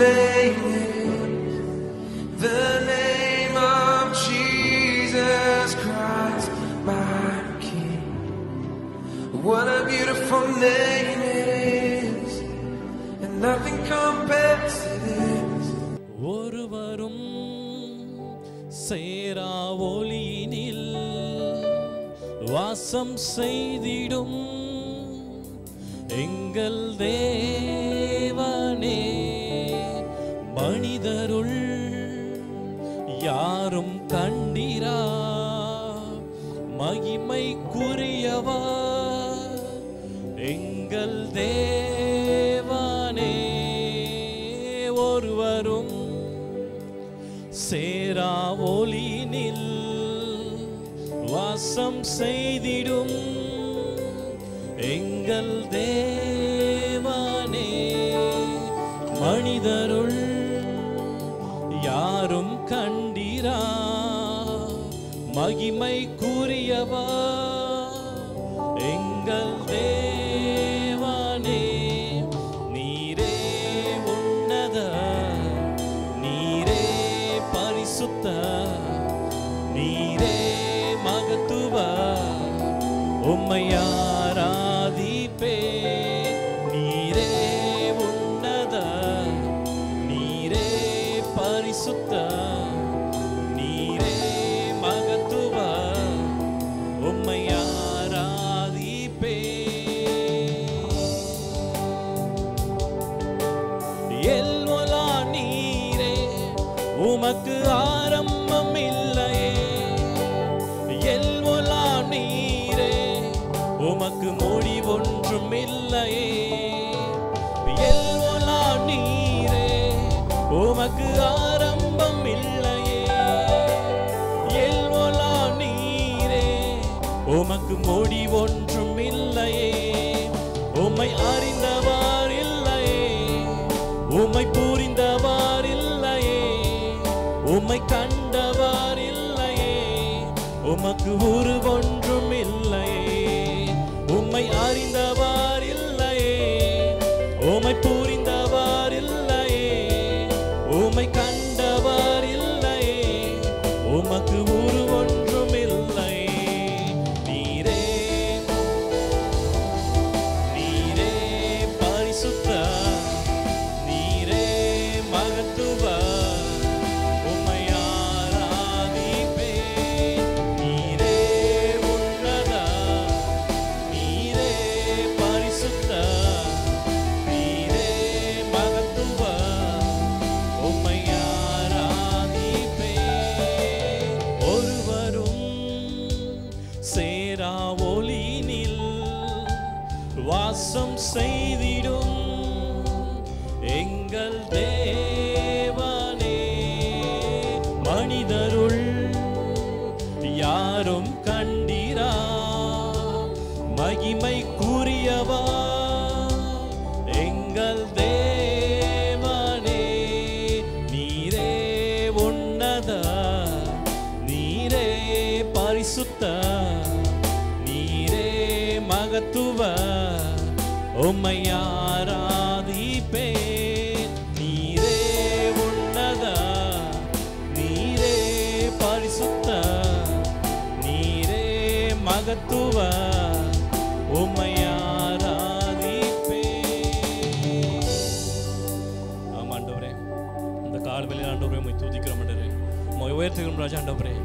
name is the name of Jesus Christ, my King. What a beautiful name it is, and nothing compares to this. ஒருவரும் சேரா ஒளியினில் வாசம் செய்திடும் எங்கள் தேவனே, மனிதருள் யாரும் கண்டிரா மகிமைக்குரியவா எங்கள் தேவனே. ஒருவரும் சேரா ஒளியினில் வாசம் செய்திடும் எங்கள் தேவனே, மனிதருள் யாரும் கண்டிரா மகிமைக்குரியவா எங்கள் தேவனே. நீரே உன்னத, நீரே பரிசுத்த, நீரே மகத்துவ, உம்மை ஆராதிப்பே. நீரே உன்னத, நீரே பரிசுத்த, நீரே மகத்துவ, உம்மை ஆராதிப்பே. எல்மொலா நீரே, உமக்கு ஆரம்பம் இல்லையே. எல்மொலா நீரே, உமக்கு முடிவொன்றும் இல்லையே. எல்மொலா நீரே, உமக்கு ஆரம்பம் இல்லையே. எல்மொலா நீரே, உமக்கு முடிவொன்றும் இல்லையே. உம்மை அறிந்தவார் இல்லையே, உம்மை புரிந்தவார் இல்லையே, உம்மை கண்டவார் இல்லையே, உமக்கு உருவொன்றும் இல்லையே. உம்மை அறிந்தவார் இல்லையே, உம்மை புரிந்தவார் இல்லையே, உம்மை கண்டவார் இல்லையே, உமக்கு உருவொன்றும் இல்லையே. நீரே, நீரே பரிசுத்த, நீரே மகத்துவ, உம்மை ஆராதிப்பே. நீரே உன்னத, நீரே பரிசுத்த, நீரே மகத்துவ, உம்மை ஆராதிப்பே. ஒருவரும் சேரா ஒளியினில் வாசம் செய்திடும் எங்கள் தேவனே, மனிதருள் யாரும் கண்டிரா மகிமைக்குரியவா எங்கள் தேவனே. நீரே உன்னத, நீரே பரிசுத்த, நீரே மகத்துவ, உம்மை ஆராதிப்பே. நீரே உன்னத, நீரே பரிசுத்த, நீரே மகத்துவ, உம்மை ஆராதிப்பே. ஆமா ஆண்டவரே, இந்த கால்வெளியில் ஆண்டவரே உம்மை துதிக்கிறோம் ஆண்டவரே, உம்மை உயர்த்துகிறோம் ராஜா ஆண்டவரே.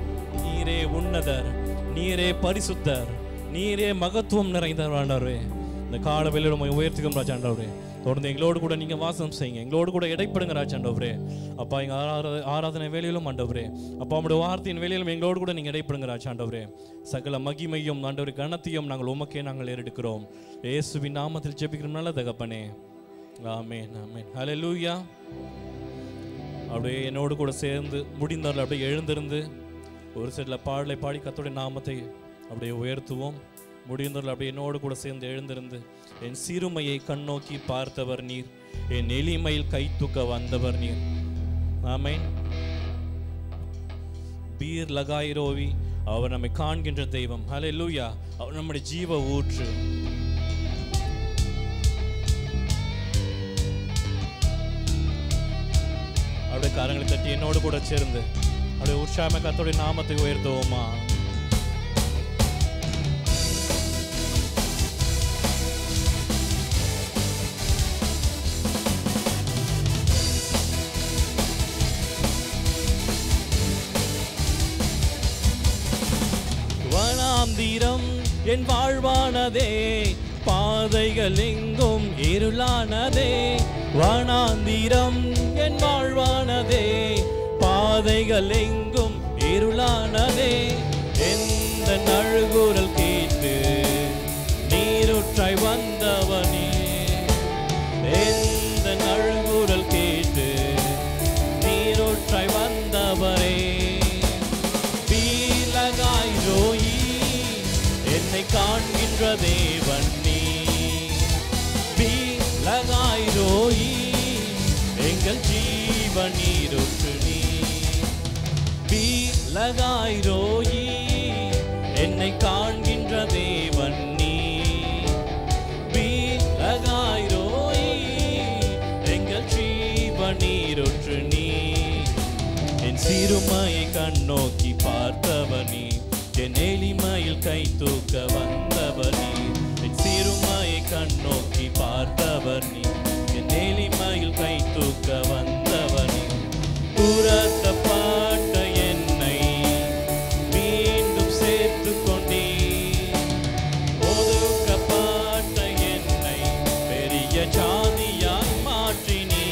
நீரே உன்னதர், நீரே பரிசுத்தர், நீரே மகத்துவம் நிறைந்தவர் ஆண்டவரே. இந்த காலவெளியில் உம்மை உயர்த்துகிறோம் ராஜா ஆண்டவரே. தொடர்ந்து எங்களோடு கூட நீங்கள் வாசம் செய்யுங்க, எங்களோடு கூட இடைப்படுங்க ராஜா ஆண்டவரே. அப்பா, எங்கள் ஆராதனை வேலையிலும் ஆண்டவரே, அப்பா உங்களுடைய வார்த்தையின் வேலையிலும் எங்களோடு கூட நீங்கள் இடைப்படுங்க ராஜா ஆண்டவரே. சகல மகிமையும் ஆண்டவரே கனத்தையும் நாங்கள் உமக்கே நாங்கள் ஏறெடுக்கிறோம். இயேசுவின் நாமத்தில் ஜெபிக்கிறோம் நல்ல தகப்பனே, ஆமென் ஆமென். ஹல்லேலூயா. அப்படியே என்னோடு கூட சேர்ந்து முடிந்தால் அப்படியே எழுந்திருந்து ஒரு சில பாடலை பாடி கர்த்தருடைய நாமத்தை அப்படியே உயர்த்துவோம். முடிந்தவர்கள் அப்படியே என்னோடு கூட சேர்ந்து எழுந்திருந்து, என் சிறுமையை கண்ணோக்கி பார்த்தவர் நீர், என் எளிமையில் கை தூக்க வந்தவர் நீர். ஆமென். பீர் லகாயிரோவி, அவர் நம்மை காண்கின்ற தெய்வம். ஹல்லேலூயா. அவர் நம்முடைய ஜீவ ஊற்று. கரங்களை தட்டி என்னோடு கூட சேர்ந்து அப்படியே உற்சாகமாக கர்த்தருடைய நாமத்தை உயர்த்துவோமா? வனாந்திரம் என் வாழ்வானதே, பாதைகள் எங்கும் இருளானதே. வனாந்திரம் என் வாழ்வானதே, பாதைகள் எங்கும் இருளானதே. எந்த நழுகுரல் கேட்டு நீருற்றாய் வந்தவனே, எந்த நழுகுரல் கேட்டு நீருற்றாய் வந்தவரே. ரோயி என்னை காண்கின்ற தேவன் நீ, பீலகாய் ரோயி எங்கள் ஜீவன் நீரூற்று நீ. பீலகாய் ரோயி என்னை காண்கின்ற தேவன் நீ, பீலகாய் ரோயி எங்கள் ஜீவன் நீரூற்று நீ. என் சிறுமையை கண்ணோக்கி பார்த்தவனி, என் எளிமையில் கை தூக்க வந்தவனி. என் சிறுமையை கண்ணோக்கி பார்த்தவனி, என் எளிமையில் கை தூக்க வந்தவனி. புறத்தப்பட்ட என்னை மீண்டும் சேர்த்து கொண்டே, ஒதுக்கப்பட்ட என்னை பெரிய ஜாதியாய் மாற்றினே.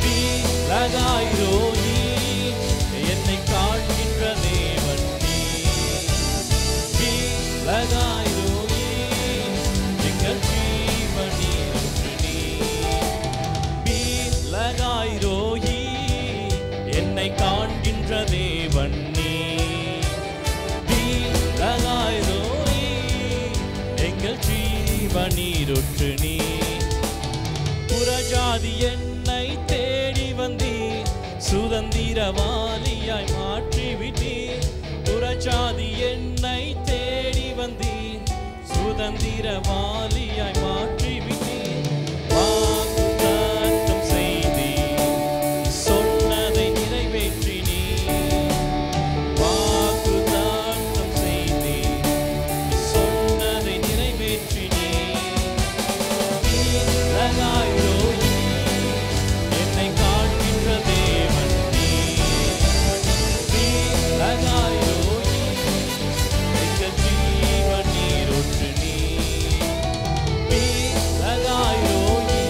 பீலகாய் ரோயி என்னை காண்கின்ற தேவன் நீ, பீலகாய் ரோயி எங்கள் ஜீவன் நீரூற்று நீ. பீலகாய் ரோயி என்னை காண்கின்ற தேவன் நீ, பீலகாய் ரோயி எங்கள் ஜீவன் நீரூற்று நீ. புறஜாதி என்னை தேடி வந்தீர், சுதந்திரவாளியாய் மாற்றிவிட்டீர். புறஜாதி என்னை தேடி வந்தீர், சுதந்திரவாளியாய் மாற்றிவிட்டீர். வாக்குத்தத்தம் செய்தீர், சொன்னதை நிறைவேற்றினீர். வாக்குத்தத்தம் செய்தீர், சொன்னதை நிறைவேற்றினீர். பீலகாய் ரோயி என்னை காண்கின்ற தேவன் நீ, பீலகாய் ரோயி எங்கள் ஜீவன் நீரூற்று நீ. பீலகாய் ரோயி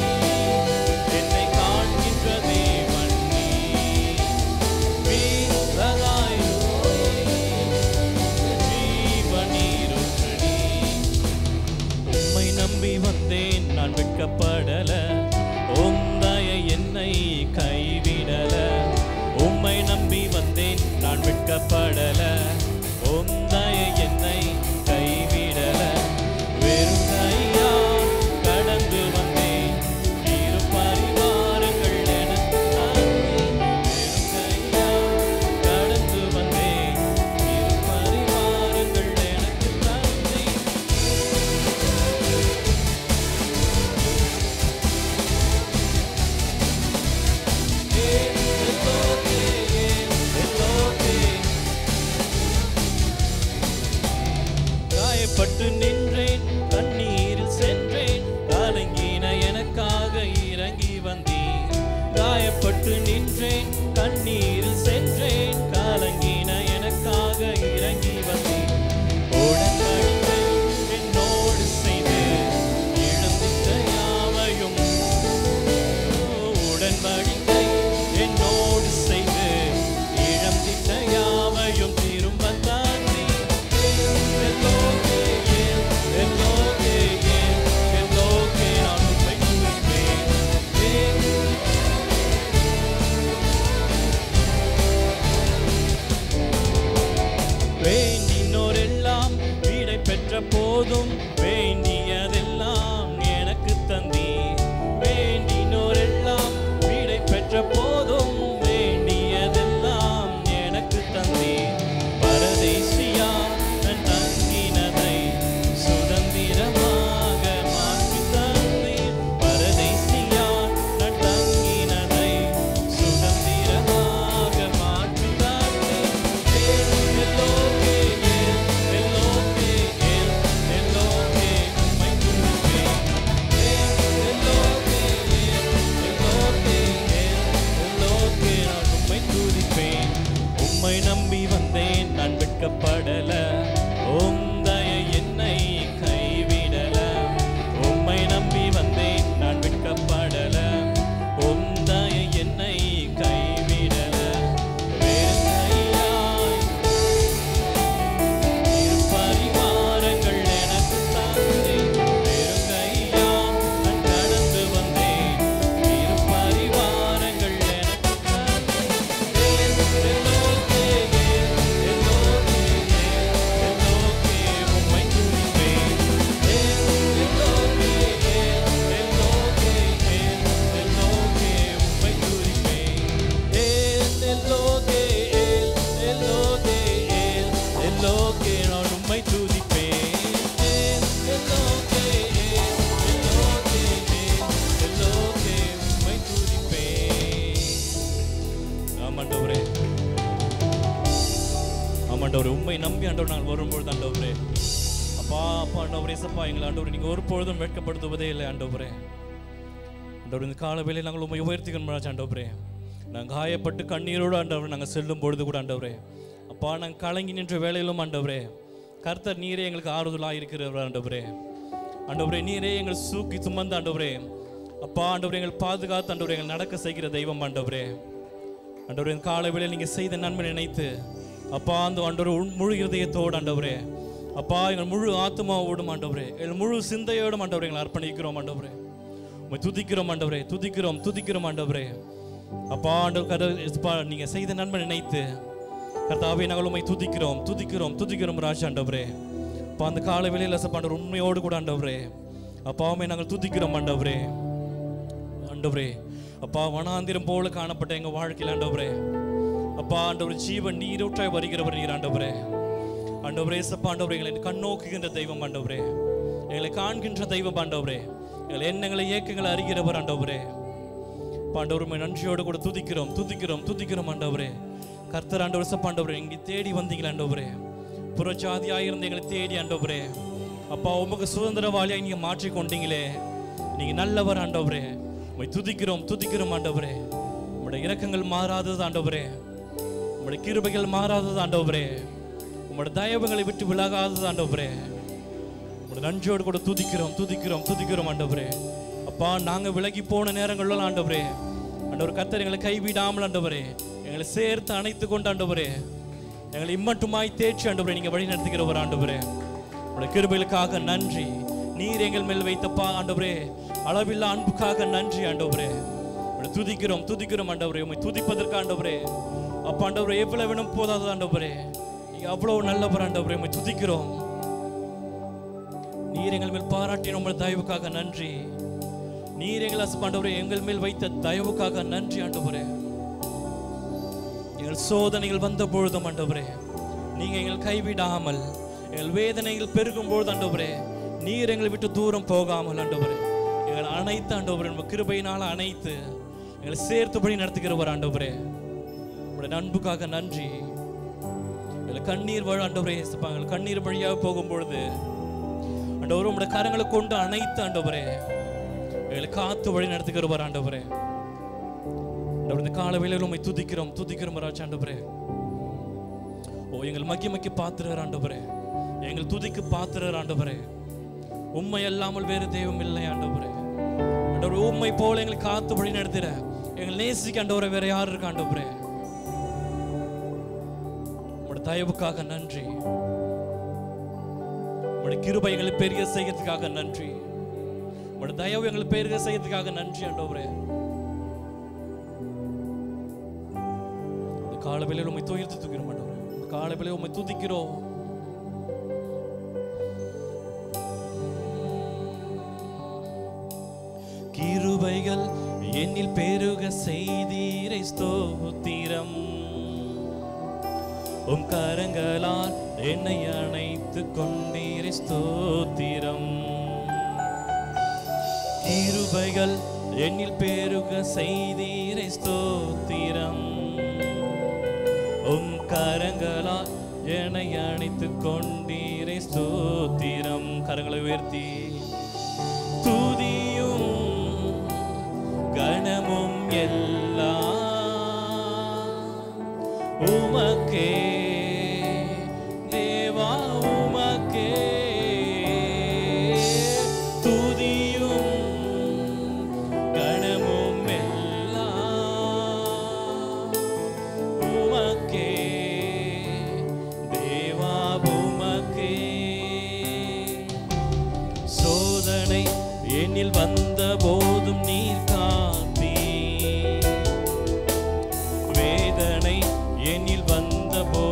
என்னை காண்கின்ற தேவன் நீ, பீலகாய் ரோயி எங்கள் ஜீவன் நீரூற்று நீ. உம்மை நம்பி வந்தேன் நான் வெட்கப்படல, உம்தய என்னை கைவிடல. உம்மை நம்பி வந்தேன் நான் வெட்கப்படல, உம்தய என்னை கைவிடல. வெறும் கையா கடந்து வந்தேன், இரு பரிவாரங்கள் எனக்கு தந்தீர். வெறும் கையா கடந்து வந்தேன், இரு பரிவாரங்கள் எனக்கு தந்தீர். காயப்பட்டு நின்றேன், கண்ணீரில் சென்றேன், கலங்கின எனக்காக இறங்கி வந்தீர். காயப்பட்டு நின்றேன், கண்ணீரில் சென்றேன், கலங்கின எனக்காக இறங்கி வந்தீர். உடன்படிக்கை என்னோடு செய்து இழந்திட்ட யாவையும், உடன்படிக்கை என்னோடு செய்து இழந்திட்ட யாவையும் திரும்ப தந்தீர். நான் உம்மை துதிப்பேன். ஆமாண்டவரே, ஆமாண்டவரே, உண்மை நம்பி ஆண்டவர் நாங்கள் வரும்பொழுது ஆண்டவரே, அப்பா அப்பா ஆண்டவரே, சப்பா எங்களை ஆண்டவரே நீங்கள் ஒரு பொழுதும் வெட்கப்படுத்துவதே இல்லை ஆண்டவரே. ஆண்டவர் இந்த கால வேளையில் நாங்கள் உண்மை உயர்த்திக்கணும் ஆண்டவரே. நாங்கள் காயப்பட்டு கண்ணீரோடு ஆண்டவரே நாங்கள் செல்லும் பொழுது கூட ஆண்டவரே, அப்பா நாங்கள் கலங்கி நின்ற வேளையிலும் ஆண்டவரே, கர்த்தர் நீரே எங்களுக்கு ஆறுதலாக இருக்கிறவர் ஆண்டவரே. ஆண்டவரே நீரே எங்கள் சூக்கி சுமந்த ஆண்டவரே, அப்பா ஆண்டவரே எங்கள் பாதுகாத்து ஆண்டவரே எங்கள் நடக்க செய்கிற தெய்வம் ஆண்டவரே. ஆண்டவரே இந்த கால வேளையில் நீங்கள் செய்த நன்மை நினைத்து அப்பா அந்த ஆண்டவரே முழு இருதயத்தோடு ஆண்டவரே, அப்பா எங்கள் முழு ஆத்மாவோடும் ஆண்டவரே, எங்கள் முழு சிந்தையோடும் ஆண்டவரே எங்களை அர்ப்பணிக்கிறோம் ஆண்டவரே. உம்மை துதிக்கிறோம் ஆண்டவரே, துதிக்கிறோம் ஆண்டவரே. அப்பா ஆண்டவர் நீங்க செய்த நன்மை நினைத்து கர்த்தாவே நாங்கள் உம்மை துதிக்கிறோம் ராஜா ஆண்டவரே. அப்பா அந்த கால வேளையில் ஆண்டவர் உண்மையோடு கூட ஆண்டவரே, அப்பாவுமே நாங்கள் துதிக்கிறோம் ஆண்டவரே. ஆண்டவரே அப்பா வனாந்திரம் போல காணப்பட்ட எங்க வாழ்க்கையில் ஆண்டவரே, அப்பா ஆண்டவர் ஜீவன் நீரூற்றாய் வருகிறவர் நீர் ஆண்டவரே. ஆண்டவரே சப்பா ஆண்டவரே எங்களை கண்ணோக்குகின்ற தெய்வம் ஆண்டவரே, எங்களை காண்கின்ற தெய்வம் ஆண்டவரே, எங்களை எண்ணங்களை இயக்கங்களை அறிகிறவர் ஆண்டவரே. ஆண்டவர் நன்றியோடு கூட துதிக்கிறோம் ஆண்டவரே. கர்த்தர் ஆண்டவர் சப்பா ஆண்டவரே இங்கே தேடி வந்தீங்களா ஆண்டவரே, புறஜாதியாயிருந்து எங்களை தேடி ஆண்டவரே, அப்பா உமக்கு சுதந்திரவாளியாக நீங்க மாற்றி கொண்டீங்களே, நீங்க நல்லவர் ஆண்டவரே. உம்மை துதிக்கிறோம் ஆண்டவரே. உம்முடைய இரக்கங்கள் மாறாதது ஆண்டவரே, உம்முடைய கிருபைகள் மாறாதது ஆண்டவரே, உம்முடைய தயவுகளை விட்டு விலகாதது ஆண்டவரே. உம்முடைய நன்றியோடு கூட துதிக்கிறோம் ஆண்டவரே. அப்பா நாங்கள் விலகி போன நேரங்களில் ஆண்டவரே, ஆண்டவர் கர்த்தர் எங்களை கைவிடாமல் ஆண்டவரே எங்களை சேர்த்து அணைத்து கொண்டு ஆண்டவரே, எங்களை இம்மட்டுமாய் தேய்ச்சி ஆண்டவரே நீங்கள் வழி நடத்துகிறவர் ஆண்டவரே. உங்களுடைய கிருபைகளுக்காக நன்றி. நீர் எங்கள் மேல் வைத்தப்பா ஆண்டவரே அளவில்லா அன்புக்காக நன்றி ஆண்டவரே. துதிக்கிறோம் ஆண்டவரே. உம்மை துதிப்பதற்கு ஆண்டவரே, அப்பா ஆண்டவரே எவ்வளவு வேணும் போதாது ஆண்டவரே, நீங்க அவ்வளவு நல்லவர் ஆண்டவரே. உம்மை துதிக்கிறோம். நீர் எங்கள் மேல் பாராட்டின உங்கள் தயவுக்காக நன்றி. நீர் எங்கள் ஆண்டவரே எங்கள் மேல் வைத்த தயவுக்காக நன்றி ஆண்டவரே. எங்கள் சோதனைகள் வந்த பொழுதும் ஆண்டவரே நீங்க எங்கள் கைவிடாமல், எங்கள் வேதனைகள் பெருகும் பொழுது ஆண்டவரே நீர் எங்களை விட்டு தூரம் போகாமல் ஆண்டவரே எங்களை அணைத்து ஆண்டவரே நம்ம கிருபையினால் அணைத்து எங்களை சேர்த்துபடி நடத்துகிறவர் ஆண்டவரே. உங்களுடைய அன்புக்காக நன்றி. எங்களை கண்ணீர் வழி ஆண்டவரே, எங்கள் கண்ணீர் வழியாக போகும் பொழுது ஆண்டவரே உங்களுடைய கரங்களை கொண்டு அணைத்து ஆண்டவரே எங்களை காத்து வழி நடத்துகிறவர் ஆண்டவரே. இந்த கால வேளையில் உம்மை துதிக்கிறோம் ராஜா ஆண்டவரே. ஓ எங்கள் மகிமைக்கு பாத்திரர் ஆண்டவரே, எங்கள் துதிக்கு பாத்திரர் ஆண்டவரே. உம்மை அல்லாமல் வேறு தெய்வம் இல்லை ஆண்டவரே. ஆண்டவரே உம்மை போல எங்களை காத்து வழி நடத்துற எங்கள் நேசிக்க ஆண்டவரே வேற யார் இருக்கா ஆண்டவரே. உம்முடைய தயவுக்காக நன்றி. உம்முடைய கிருபை எங்களை பெரிய செய்யறதுக்காக நன்றி. உம்முடைய தயவு எங்களை பெரிய செய்யறதுக்காக நன்றி ஆண்டவரே. இந்த கால வேளையில் உம்மை துதிக்கிறோம் ஆண்டவரே. இந்த கால வேளையில் உம்மை துதிக்கிறோம். கிருபைகள் என்னில் பெருக செய்தீரை ஸ்தோத்திரம். உம் கரங்களால் என்னை அணைத்து கொண்டீரை ஸ்தோத்திரம். கிருபைகள் என்னில் பெருக செய்தீரை ஸ்தோத்திரம். உம் கரங்களால் என்னை அணைத்து கொண்டீரை ஸ்தோத்திரம். கரங்களை உயர்த்தி துதியும் கணமும் எல்லாம் உமக்கே தேவா, உமக்கே துதியும் கணமும் எல்லாம் உமக்கே தேவா, உமக்கே. சோதனை என்னில் வந்த போதும் நீர் காத்தீர், வேதனை என்னில் வந்த போதும்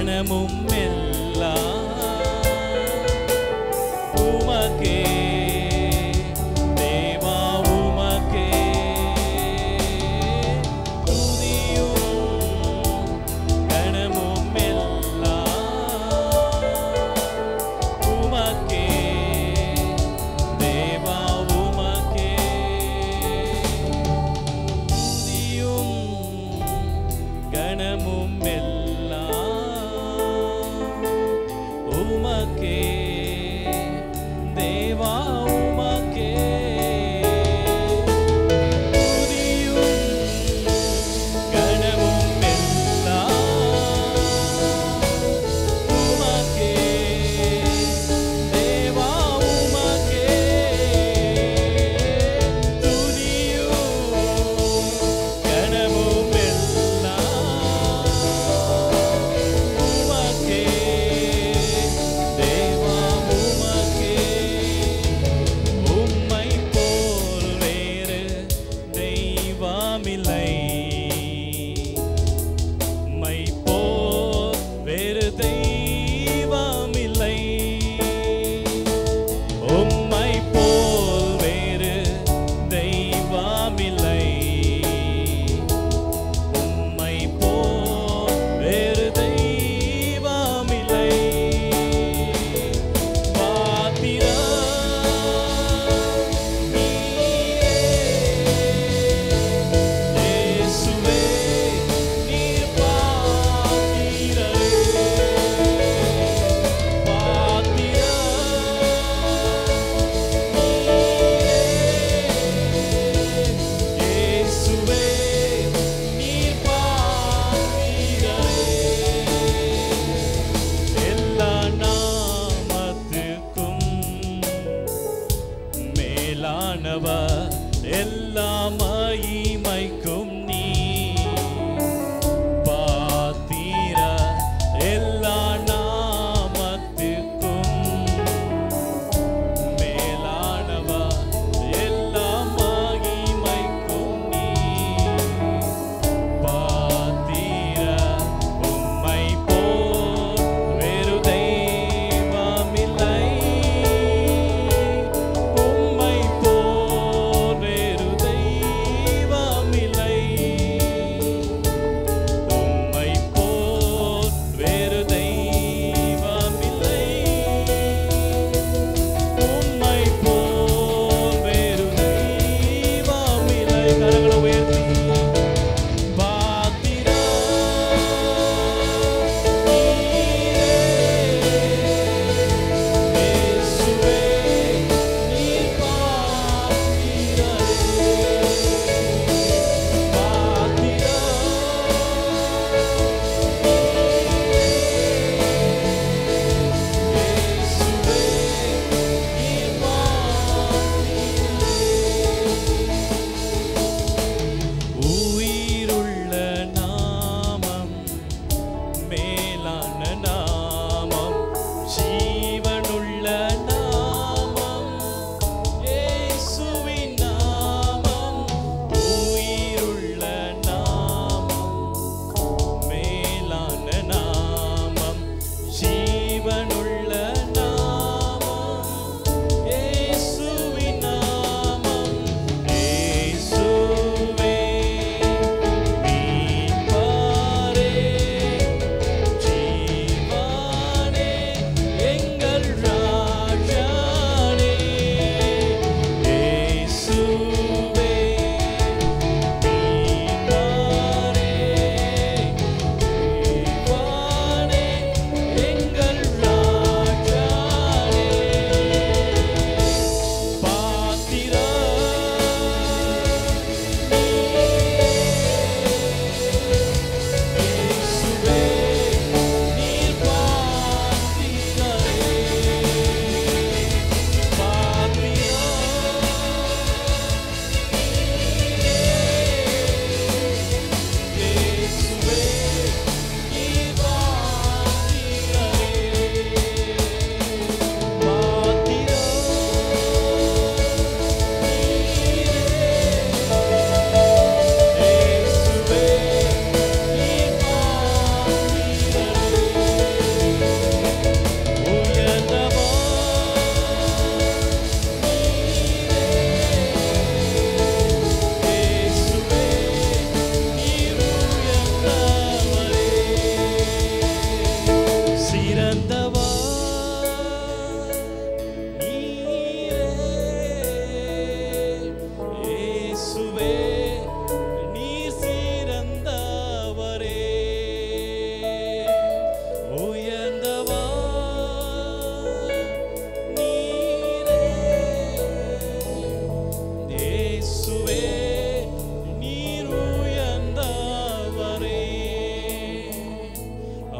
கனமும் எல்லாம் உமக்கே தேவா உமக்கே துதியும் கனமும் எல்லாம் உமக்கே தேவா உமக்கே துதியும் கனமும் எல்லாம் உமக்கே தேவா உமக்கே துதியும் கனமும் எல்லாம் உமக்கே தேவா உமக்கே துதியும் கனமும் எல்லாம் உமக்கே தேவா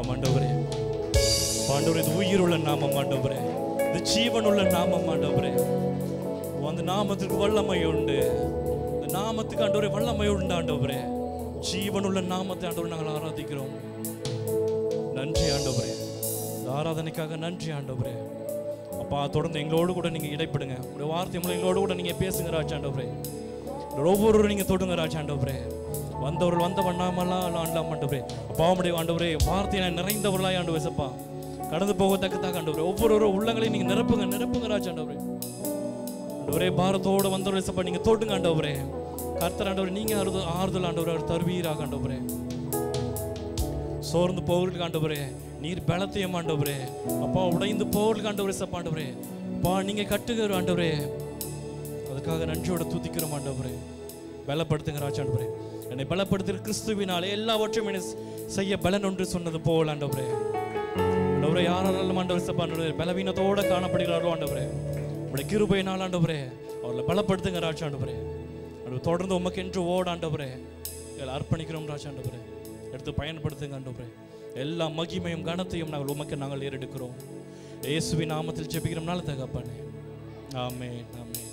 நாமம் ஆண்டவரே. ஆண்டவரே, இது உயிருள்ள நாமம் ஆண்டவரே, இது ஜீவனுள்ள நாமம் ஆண்டவரே. அந்த நாமத்துக்கு வல்லமை உண்டு. இந்த நாமத்துக்கு ஆண்டவரே வல்லமை உண்டு ஆண்டவரே. ஜீவனுள்ள நாமத்தை ஆண்டவரே நாங்கள் ஆராதிக்கிறோம். நன்றி ஆண்டவரே, இந்த ஆராதனைக்காக நன்றி ஆண்டவரே. அப்பா, தொடர்ந்து எங்களோடு கூட நீங்க இடைப்படுங்க. உங்களுடைய வார்த்தை மூலம் எங்களோடு கூட நீங்க பேசுங்க ராஜா ஆண்டவரே. ஒவ்வொருவரும் நீங்க தொடுங்க ராஜா ஆண்டவரே. வந்தவர்கள் வந்த வண்ணாமலாம் ஆண்டலாம் ஆண்டவரே. அப்பா, உம்முடைய ஆண்டவரே வார்த்தையை நிறைந்தவர்களாய் ஆண்டவரே சப்பா கடந்து போகத்தக்கதாக ஆண்டவரே ஒவ்வொரு உள்ளங்களையும் நீங்க நிரப்புங்க ராஜா ஆண்டவரே. ஆண்டவரே, பாரத்தோடு வந்தவரை சப்பா நீங்க தொடுங்க ஆண்டவரே. கர்த்தர் ஆண்டவரே, நீங்க ஆறுதல் ஆண்டவரே தருவீராக ஆண்டவரே. சோர்ந்து போகிறதுக்கு ஆண்டவரே நீர் பலத்தையும் ஆண்டவரே. அப்பா, உடைந்து போகிறதுக்கு ஆண்டவரே சப்பா ஆண்டவரே. அப்பா, நீங்க கட்டுகிற ஆண்டவரே, அதுக்காக நன்றியோட துதிக்கிறோம் ஆண்டவரே. பலப்படுத்துங்க ராஜா ஆண்டவரே. என்னை பலப்படுத்துகிற கிறிஸ்துவினாலே எல்லாவற்றையும் என்னை செய்ய பலன் ஒன்று சொன்னது போல் ஆண்டவரே. ஆண்டவரே, யாரெல்லாம் ஆண்டவரே சப்பா ஆண்டவரே பலவீனத்தோட காணப்படுகிறாரோ ஆண்டவரே, உடைய கிருபையினால் ஆண்டவரே அவர்களை பலப்படுத்துங்க ராஜா ஆண்டவரே. தொடர்ந்து உமக்கு என்று ஓட ஆண்டவரே அர்ப்பணிக்கிறோம் ராஜா ஆண்டவரே. எடுத்து பயன்படுத்துங்க ஆண்டவரே. எல்லா மகிமையும் கனத்தையும் நாங்கள் ஏறெடுக்கிறோம். இயேசுவின் நாமத்தில் ஜெபிக்கிறோம் நல்ல தகப்பனே. ஆமென், ஆமென்.